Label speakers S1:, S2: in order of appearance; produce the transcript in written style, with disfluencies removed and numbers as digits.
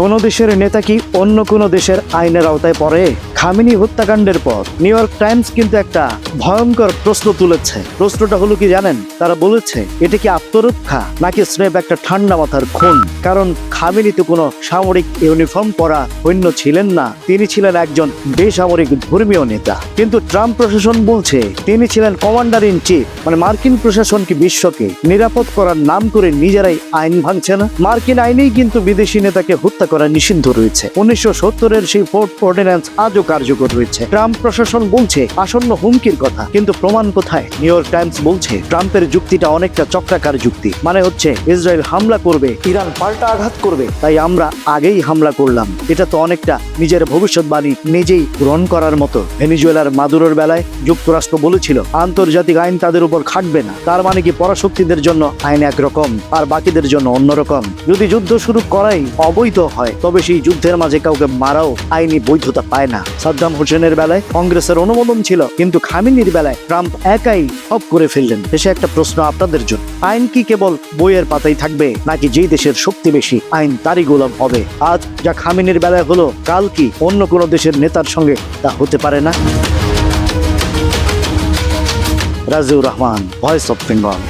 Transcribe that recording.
S1: কোন দেশের নেতা কি অন্য কোন দেশের আইনের আওতায় পড়ে? খামেনি হত্যাকাণ্ডের পর নিউ ইয়র্ক টাইমস কিন্তু একটা ভয়ঙ্কর প্রশ্ন তুলেছে। প্রশ্নটা হলো কি জানেন? তারা বলেছে এটা কি আত্মরক্ষা নাকি স্রেফ একটা ঠান্ডা মাথার খুন। কারণ খামেনি তো কোনো সামরিক ইউনিফর্ম পরা সৈন্য ছিলেন না, তিনি ছিলেন একজন বেসামরিক ধর্মীয় নেতা। কিন্তু ট্রাম্প প্রশাসন বলছে তিনি ছিলেন কমান্ডার ইন চিফ। মানে মার্কিন প্রশাসন কি বিশ্বকে নিরাপদ করার নাম করে নিজেরাই আইন ভাঙছে না? মার্কিন আইনেই কিন্তু বিদেশি নেতাকে হত্যা করা নিষিদ্ধ রয়েছে। 1970-এর সেই ফোর্ট অর্ডিন্যান্স আজও কার্যকর রয়েছে। ট্রাম্প প্রশাসন বলছে আসন্ন হুমকির কথা, কিন্তু প্রমাণ কোথায়? নিউ ইয়র্ক টাইমস বলছে ট্রাম্পের যুক্তিটা অনেকটা চক্রাকার যুক্তি। মানে হচ্ছে ইসরায়েল হামলা করবে, ইরান পাল্টা আঘাত করবে, তাই আমরা আগেই হামলা করলাম। এটা তো অনেকটা নিজের ভবিষ্যৎবাণী নিজেই গ্রহণ করার মতো। ভেনেজুয়েলার মাদুরোর বেলায় যুক্তরাষ্ট্র বলেছিল আন্তর্জাতিক আইন তাদের উপর খাটবে না। তার মানে কি পরাশক্তিদের জন্য আইন একরকম আর বাকিদের জন্য অন্যরকম? যদি যুদ্ধ শুরু করাই অবৈধ হয় তবে সেই যুদ্ধের মাঝে কাউকে মারাও আইনি বৈধতা পায় না। সাদ্দাম হোসেনের বেলায় কংগ্রেসের অনুমোদন ছিল, কিন্তু খামেনির বেলায় ট্রাম্প একাই সব করে ফেললেন। দেশে একটা প্রশ্ন আপনাদের জন্য, আইন কি কেবল বইয়ের পাতায় থাকবে নাকি যেই দেশের শক্তি বেশি আইন তারই গোলাম হবে? আজ যা খামেনির বেলায় হলো, কাল কি অন্য কোনো দেশের নেতার সঙ্গে তা হতে পারে না? Raziur Rahman, voice of Bengal.